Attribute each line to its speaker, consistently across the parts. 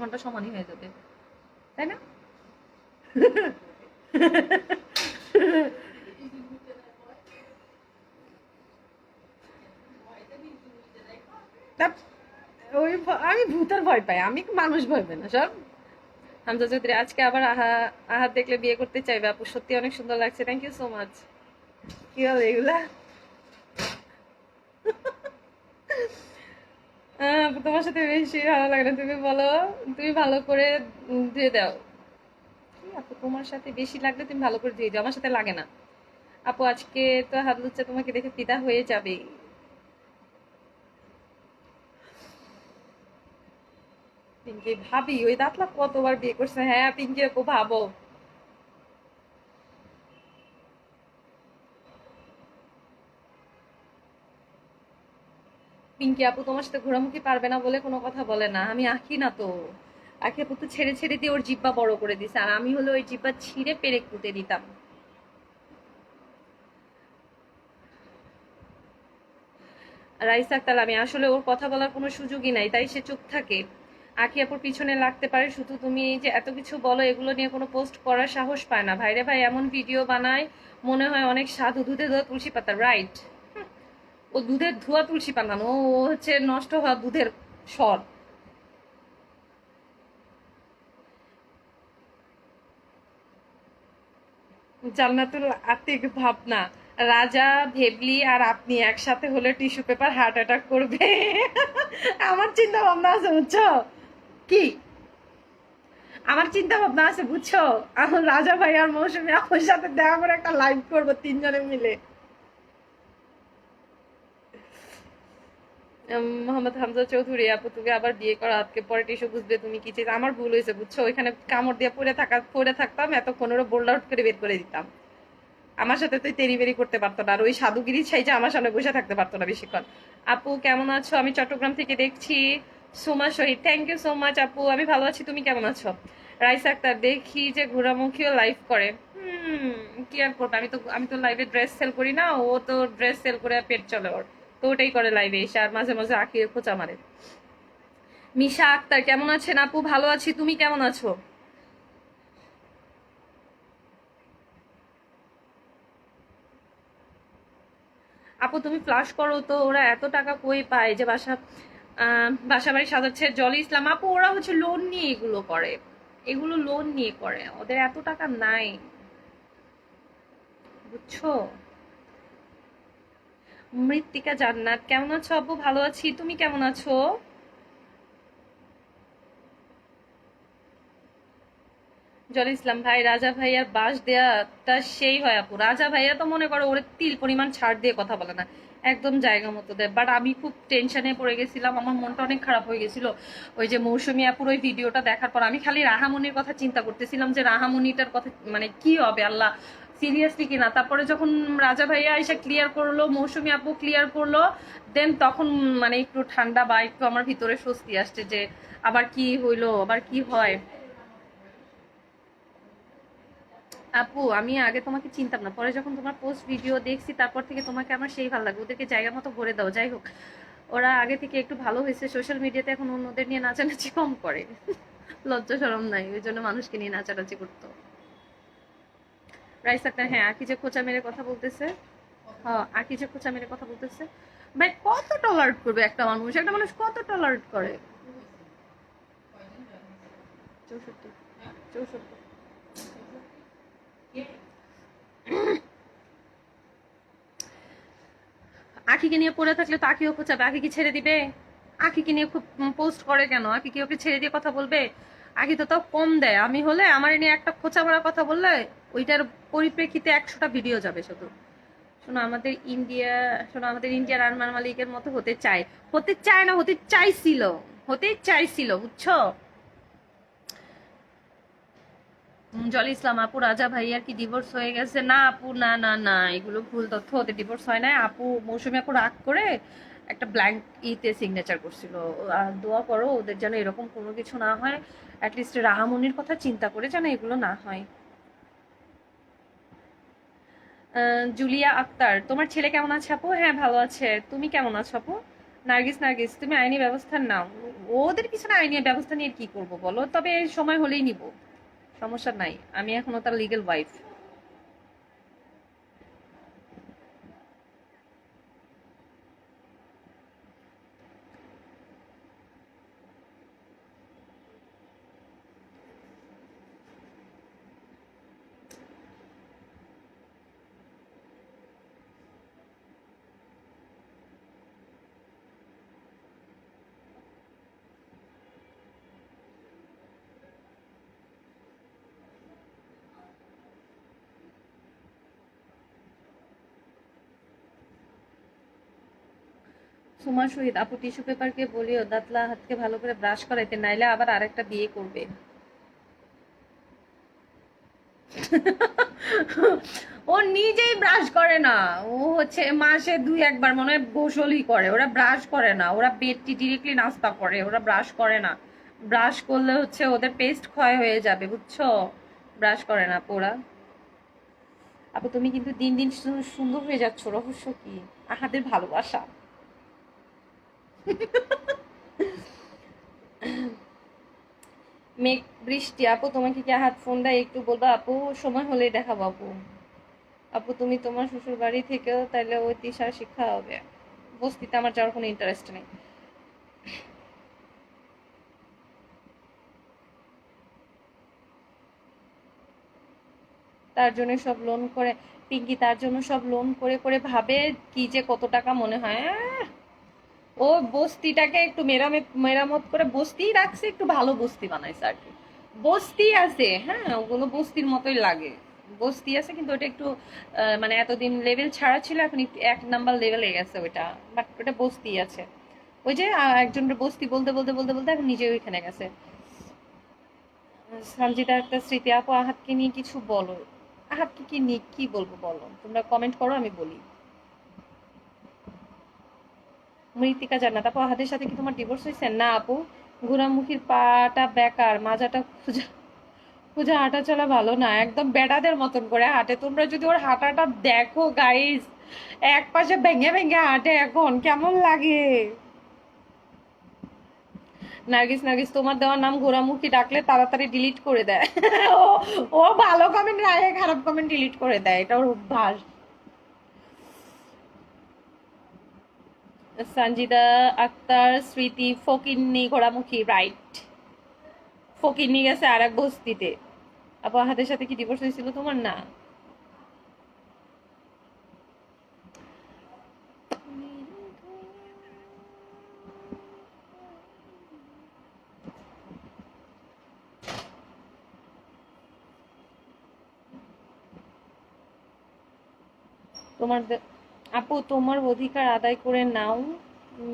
Speaker 1: ঘন্টা সমানই হয়ে যাবে, তাই না? ওই আমি ভূতের ভয় পাই, আমি মানুষ ভয় পাই না সব। হামজা চৌধুরী আজকে আবার আহাত দেখলে বিয়ে করতে চাইবে আপু, সত্যি অনেক সুন্দর লাগছে, থ্যাংক ইউ সো মাচ। কি হবে এগুলা? তোমার সাথে বেশি ভালো লাগে না, তুমি বলো। তুমি ভালো করে ধুয়ে দাও। কি আপু তোমার সাথে বেশি লাগলে তুমি ভালো করে ধুয়ে দাও, আমার সাথে লাগে না। আপু আজকে তো হাত লুচ্চা তোমাকে দেখে ফিদা হয়ে যাবে। পিঙ্কি ভাবি ওই দাঁতলা কতবার বিয়ে করছে, হ্যাঁ পিঙ্কি আপু ভাবো। পিঙ্কি আপু তোমার সাথে ঘোরামুখি পারবে না বলে কোনো কথা বলে না, আমি আঁকি না তো। আঁকি আপু তো ছেড়ে ছেড়ে দিয়ে ওর জিব্বা বড় করে দিছে, আর আমি হলো ওই জিব্বা ছিঁড়ে পেরেক কুটে দিতাম। রাইসা আক্তার আমি আসলে ওর কথা বলার কোনো সুযোগই নাই, তাই সে চুপ থাকে। আঁকি আপুর পিছনে লাগতে পারে শুধু, তুমি এই যে এত কিছু বলো এগুলো নিয়ে কোনো পোস্ট করার সাহস পায় না। ভাইরে ভাই এমন ভিডিও বানায় মনে হয় অনেক সাধু, দুধে ধোয়া তুলসী পাতা, রাইট। ও দুধের ধোয়া তুলসী পাতা না, ও হচ্ছে নষ্ট হওয়া দুধের স্বর। জান্নাতুল আতিক ভাবনা, রাজা ভেবলি আর আপনি একসাথে হলে টিস্যু পেপার হার্ট অ্যাটাক করবে। আমার চিন্তা ভাবনা আছে বুঝছো কি, আমার চিন্তা ভাবনা আছে বুঝছো, আমার রাজা ভাই আর মৌসুমী আপুর সাথে দেখা করে একটা লাইভ করবো তিনজনে মিলে। মোহাম্মদ হামজা চৌধুরী আপু তুমি আবার বিয়ে করা আজকে পরে টিস্যু বুঝবে তুমি কি চাই, আমার ভুল হয়েছে বুঝছো, ওইখানে কামড় দিয়ে পড়ে থাকতাম, এতক্ষণ ওরা বোল্ড আউট করে বের করে দিতাম। আমার সাথে তো তেরি বেরি করতে পারতো না, আর ওই সাধুগিরি ছাই যে আমার সামনে বসে থাকতে পারতো না বেশিক্ষণ। আপু কেমন আছো, আমি চট্টগ্রাম থেকে দেখছি। সোমা শহীদ থ্যাংক ইউ সো মাচ আপু, আমি ভালো আছি, তুমি কেমন আছো? রাইসা আক্তার দেখি যে ঘোরামুখীও লাইভ করে। কি আর করবে, আমি তো লাইভে ড্রেস সেল করি না, ও তো ড্রেস সেল করে পেট চলে ওর, তো ওটাই করে লাইভে এসে, আর মাঝে মাঝে আঁকিয়ে খোঁচা মারে। মিশা আক্তার কেমন আছেন আপু, ভালো আছি, তুমি কেমন আছো? আপু তুমি ফ্লাশ করো তো, ওরা এত টাকা কই পায় যে বাসা বাড়ি সাজাচ্ছে। জলি ইসলাম আপু ওরা হচ্ছে লোন নিয়ে এগুলো করে, এগুলো লোন নিয়ে করে, ওদের এত টাকা নাই, বুঝছো। মৃত্তিকা জান্নাত কেমন আছো আপু, ভালো আছি, তুমি কেমন আছো? জলি ইসলাম ভাই রাজা ভাইয়ার বাস দেয়াটা সেই হয় আপু, রাজা ভাইয়া তো মনে করো ওরে তিল পরিমাণ ছাড় দিয়ে কথা বলে না, একদম জায়গা মতো দেয়। বাট আমি খুব টেনশনে পড়ে গেছিলাম, আমার মনটা অনেক খারাপ হয়ে গেছিল ওই যে মৌসুমী আপুর ওই ভিডিওটা দেখার পর। আমি খালি রাহামনির কথা চিন্তা করতেছিলাম যে রাহামনিটার কথা মানে কি হবে আল্লাহ, সিরিয়াসলি কিনা। তারপরে যখন রাজা ভাইয়া এসে ক্লিয়ার করলো, মৌসুমী আপু ক্লিয়ার করলো, দেন তখন মানে একটু ঠান্ডা বা একটু আমার ভিতরে স্বস্তি আসছে যে আবার কি হইলো, আবার কি হয়। আপু আমি আগে তোমাকে চিনতাম না, পরে যখন তোমার পোস্ট ভিডিও দেখছি তারপর থেকে তোমাকে আমার সেই ভালো লাগে, ওদেরকে জায়গা মতো ভরে দাও। যাই হোক, ওরা আগে থেকে একটু ভালো হয়েছে, সোশ্যাল মিডিয়াতে এখন অন্যদের নিয়ে নাচানাচি কম করে। লজ্জা শরম নাই, ওই জন্য মানুষকে নিয়ে নাচানাচি করতো। রাইস একটা হ্যাঁ আকি যে খোঁচা মেরে কথা বলতেছে, হ্যাঁ আকি যে খোঁচা মেরে কথা বলতেছে, ভাই কত টলারেট করবে একটা মানুষ, একটা মানুষ কত টলারেট করে। 64, 64। আখিকে নিয়ে পড়ে থাকলে তো আখিও খোঁচাবে, আখি কি ছেড়ে দিবে? আখিকে নিয়ে খুব পোস্ট করে কেন, আখি কি ওকে ছেড়ে দিয়ে কথা বলবে? আখি তো তাও কম দেয়, আমি হলে আমার নিয়ে একটা খোঁচা মারা কথা বললে ওইটার পরিপ্রেক্ষিতে 100টা ভিডিও যাবে শুধু। শোনো আমাদের ইন্ডিয়া, শোনো আমাদের ইন্ডিয়ার আরমান মালিকের মতো হতে চায়, হতে চায় না, হতে চাইছিল, হতে চাইছিল বুঝছো। জলি ইসলাম আপু রাজা ভাইয়ার কি ডিভোর্স হয়ে গেছে? না আপু, না না না, এগুলো ভুল তথ্য, ওদের ডিভোর্স হয় না। আপু মৌসুমী আপু রাগ করে একটা ব্ল্যাঙ্ক ইতে সিগনেচার করছিল। আর দোয়া করো ওদের যেন এরকম কোনো কিছু না হয়, অ্যাটলিস্ট রাহামনির কথা চিন্তা করে যেন এগুলো না হয়। জুলিয়া আক্তার তোমার ছেলে কেমন আছে আপু? হ্যাঁ ভালো আছে, তুমি কেমন আছো আপু? নার্গিস নার্গিস তুমি আইনি ব্যবস্থা নাও, ওদের পিছনে আইনি ব্যবস্থা নিয়ে কি করব বলো, তবে সময় হলেই নিব, সমস্যা নাই, আমি এখনো তার লিগ্যাল ওয়াইফ। সুমা শহীদ আপু, টিস্যু পেপারকে বলিও দাঁতলা হাতকে ভালো করে ব্রাশ করাইতে, নাইলে আবার আরেকটা বিয়ে করবে। ও নিজেই ব্রাশ করে না, ও হচ্ছে মাসে 2-1 বার মনে হয় গোসলই করে, ওরা ব্রাশ করে না, ওরা বেডটি ডিরেক্টলি নাস্তা করে, ওরা ব্রাশ করে না। ব্রাশ করলে হচ্ছে ওদের পেস্ট ক্ষয় হয়ে যাবে, বুঝছো? ব্রাশ করে না ওরা। আপু তুমি কিন্তু দিন দিন সুন্দর হয়ে যাচ্ছ, রহস্য কি? আহাদের ভালোবাসা। মেঘ বৃষ্টি আপু, তোমাকে কি হাত ফোন দেয় একটু বলবা আপু? সময় হলেই দেখাবো আপু। আপু তুমি তোমার শ্বশুর বাড়ি থেকেও তাইলে ওই তিশার শিক্ষা হবে। বস্তিতে আমার যাওয়ার কোনো ইন্টারেস্ট নেই। তার জন্য সব লোন করে, পিঙ্কি তার জন্য সব লোন করে করে ভাবে কি যে কত টাকা মনে হয়। ও বস্তিটাকে একটু মেরামত করে বস্তি রাখছে, একটু ভালো বস্তি বানাইছে আর কি। বস্তি আছে, হ্যাঁ, ওগুলো বস্তির মতোই লাগে। বস্তি আছে কিন্তু ওটা একটু মানে এতদিন লেভেল ছাড়া ছিল, এখন একটু 1 নাম্বার লেভেলে গেছে ওইটা, বাট ওটা বস্তি আছে। ওই যে একজনের বস্তি বলতে বলতে বলতে বলতে এখন নিজে ওইখানে গেছে। সঞ্জিতার একটা স্মৃতি আপু, আহাতকে নিয়ে কিছু বলো। আহাতকে কি নিয়ে কি বলবো বলো, তোমরা কমেন্ট করো, আমি বলি। মৃত্তিকা জান্নাত আপু, আহাদের সাথে কি তোমার ডিভোর্স হয়েছে? না আপু, ঘোড়ামুখীর পাটা বেকার, মাজাটা খুঁজা খুঁজা হাঁটা চলা ভালো না, একদম বেটাদের মতন করে হাঁটে। তোমরা যদি ওর হাঁটাটা দেখো গাইস, এক পাশে ভেঙে ভেঙে হাঁটে, এখন কেমন লাগে। নার্গিস, নার্গিস তোমার দেওয়ার নাম ঘোড়ামুখী ডাকলে তাড়াতাড়ি ডিলিট করে দেয়। ও ও ভালো কমেন্ট রাখে, খারাপ কমেন্ট ডিলিট করে দেয়, এটা ওর অভ্যাস। সঞ্জিদা আক্তার স্মৃতি, ফকিন্নি ঘোড়ামুখী, রাইট। ফকিন্নি গেছে আর এক বস্তিতে। আপু হাতের সাথে কি ডিভোর্স হয়েছিল তোমার? না। তোমার আপু তোমার অধিকার আদায় করে নাও।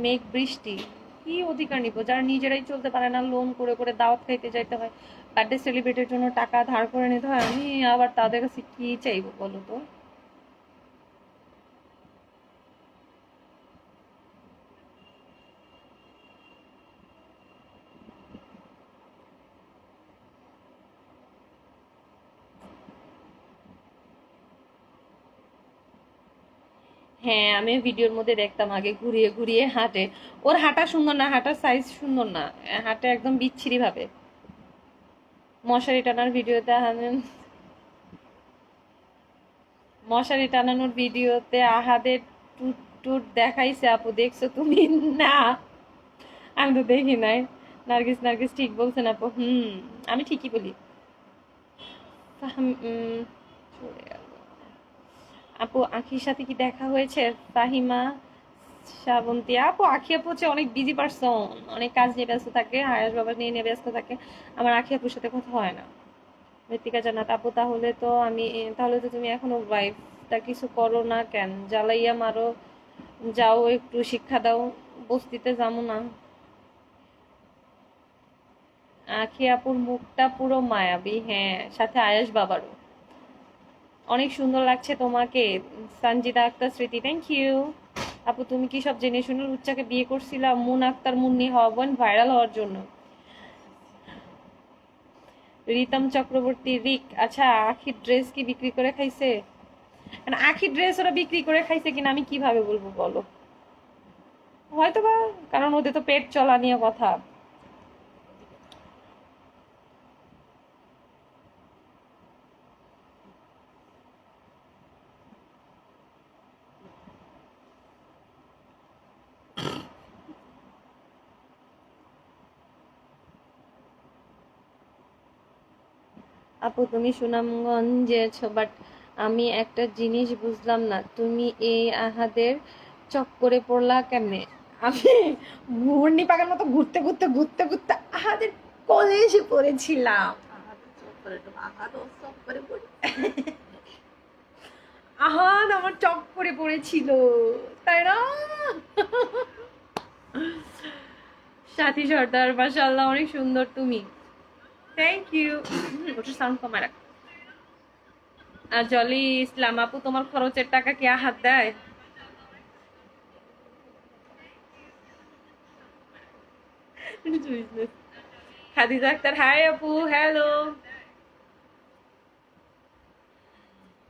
Speaker 1: মেঘ বৃষ্টি, কি অধিকার নিব? যারা নিজেরাই চলতে পারে না, লোন করে করে দাওয়াত খাইতে যাইতে হয়, বার্থডে সেলিব্রেটের জন্য টাকা ধার করে নিতে হয়, আমি আবার তাদের কাছে কি চাইবো বলো তো? হ্যাঁ, আমি ভিডিওর মধ্যে দেখতাম আগে ঘুরিয়ে ঘুরিয়ে হাঁটে। ওর হাঁটা সুন্দর না, হাঁটার সাইজ সুন্দর না, হাঁটে একদম বিচ্ছিরি ভাবে। মশারি টানার ভিডিওতে মশারি টানানোর ভিডিওতে আহাদের টুট টুট দেখাইছে আপু, দেখছো তুমি? না, আমি তো দেখি নাই। নার্গিস, নার্গিস ঠিক বলছেন আপু, আমি ঠিকই বলি। চলে গেল। আপু আখির সাথে কি দেখা হয়েছে? ফাহিমা শ্রাবন্তী আপু, আখি আপু হচ্ছে অনেক বিজি পারসন, অনেক কাজ নিয়ে ব্যস্ত থাকে, আয়াস বাবা নিয়ে নিয়ে ব্যস্ত থাকে, আমার আখি আপুর সাথে কথা হয় না। মৃত্তিকা জান্নাত আপু, তাহলে তো তুমি এখনো ওয়াইফ, তা কিছু করো না কেন? জ্বালাইয়া মারো, যাও একটু শিক্ষা দাও। বস্তিতে যাবো না। আখি আপুর মুখটা পুরো মায়াবী, হ্যাঁ, সাথে আয়াস বাবারও। অনেক সুন্দর লাগছে তোমাকে। সঞ্জিদা আক্তার স্মৃতি, থ্যাংক ইউ। আপু তুমি কি সব জেনে শুনে রুচ্চাকে বিয়ে করছিলাম মুন আক্তার মুন্নি হওয়ান ভাইরাল হওয়ার জন্য? রিতম চক্রবর্তী, রিক, আচ্ছা আখির ড্রেস কি বিক্রি করে খাইছে? আখির ড্রেস ওরা বিক্রি করে খাইছে কিনা আমি কিভাবে বলবো বলো? হয়তো বা, কারণ ওদের তো পেট চলা নিয়ে কথা। আপু তুমি সুনামগঞ্জের ছো, বাট আমি একটা জিনিস বুঝলাম না, তুমি এই আহাদের চক্করে পড়লা কেমনে? আমি ঘূর্ণি পাকের মতো ঘুরতে ঘুরতে ঘুরতে ঘুরতে আহাদের কোলে এসে পড়েছিলাম। আহাদের চক্করে তো আহাদও চক্করে পড়ে, আহাদ আমার চক্করে পড়েছিল, তাই না? সাথী সর্দার, মাশাআল্লাহ অনেক সুন্দর তুমি। Thank you. ওটার সাউন্ড কমায় রাখ। আর জলি ইসলাম আপু, তোমার খরচের টাকা কি আহাত দেয়? খাদিজা আক্তার, হাই আপু, হ্যালো।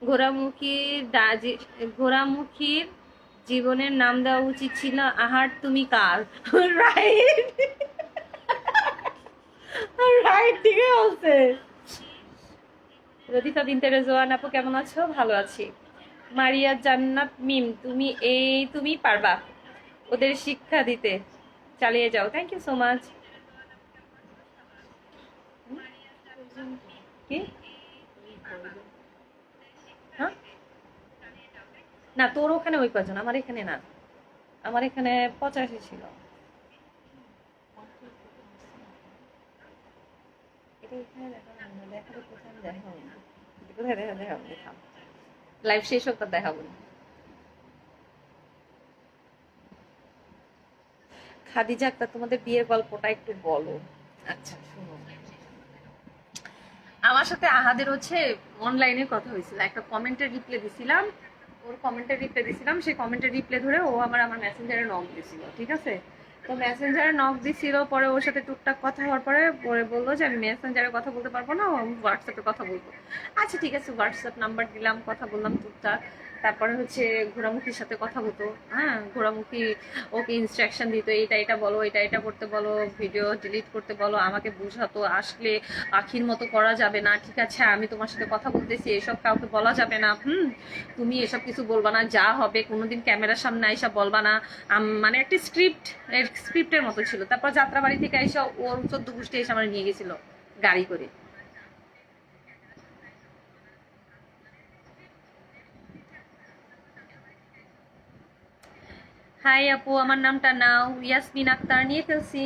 Speaker 1: ঘোড়ামুখীর ঘোড়ামুখীর জীবনের নাম দেওয়া উচিত ছিল আহার তুমি কার। রাইট, রাইট, ঠিকই বলছে। রদিফা বিনতে রেজওয়ান আপু, কেমন আছো? ভালো আছি। মারিয়া জান্নাত মিম, তুমি পারবা ওদের শিক্ষা দিতে, চালিয়ে যাও। Thank you so much. কি? হ্যাঁ, না তোর ওখানে ওই কজন, আমার এখানে না, আমার এখানে 85 ছিল। এটা এখানে দেখাবো না, দেখাবো কোথায়, আমি দেখাবো না কোথায়, দেখাবো দেখাবো, লাইভ শেষ হোক তার দেখাবো না। খাদিজা আক্তার, তোমাদের বিয়ের গল্পটা একটু বলো। আচ্ছা শুনো, আমার সাথে আহাদের হচ্ছে অনলাইনে কথা হয়েছিল, একটা কমেন্টের রিপ্লাই দিছিলাম, ওর কমেন্টের রিপ্লাই দিছিলাম, সেই কমেন্টের রিপ্লাই ধরে ও আমার মেসেঞ্জারে নক দিছিল, ঠিক আছে? তো মেসেঞ্জারে নক দিছিল, পরে ওর সাথে টুকটাক কথা হওয়ার পরে পরে বললো যে আমি মেসেঞ্জারে কথা বলতে পারবো না, আমি হোয়াটসঅ্যাপে কথা বলবো। আচ্ছা ঠিক আছে, হোয়াটসঅ্যাপ নাম্বার দিলাম, কথা বললাম টুকটাক। তারপরে হচ্ছে ঘোড়ামুখীর সাথে কথা হতো, হ্যাঁ, ঘোড়ামুখী ওকে ইনস্ট্রাকশন দিত, এটা এটা বলো, এটা এটা করতে বলো, ভিডিও ডিলিট করতে বলো, আমাকে বুঝাতো আসলে পাখির মতো করা যাবে না, ঠিক আছে আমি তোমার সাথে কথা বলতেছি, এসব কাউকে বলা যাবে না, তুমি এসব কিছু বলবা না, যা হবে কোনোদিন ক্যামেরার সামনে আইসা বলবা না। মানে একটা স্ক্রিপ্টের মতো ছিল। তারপর যাত্রাবাড়ি থেকে আইসা ওর 14 গোষ্ঠী এসে আমার নিয়ে গেছিল গাড়ি করে। হাই আপু, আমার নামটা নাও, ইয়াসমিন আক্তার, নিয়ে ফেলছি।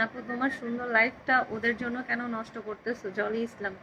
Speaker 1: আপু তোমার সুন্দর লাইফটা ওদের জন্য কেন নষ্ট করতেছো? জলি ইসলাম,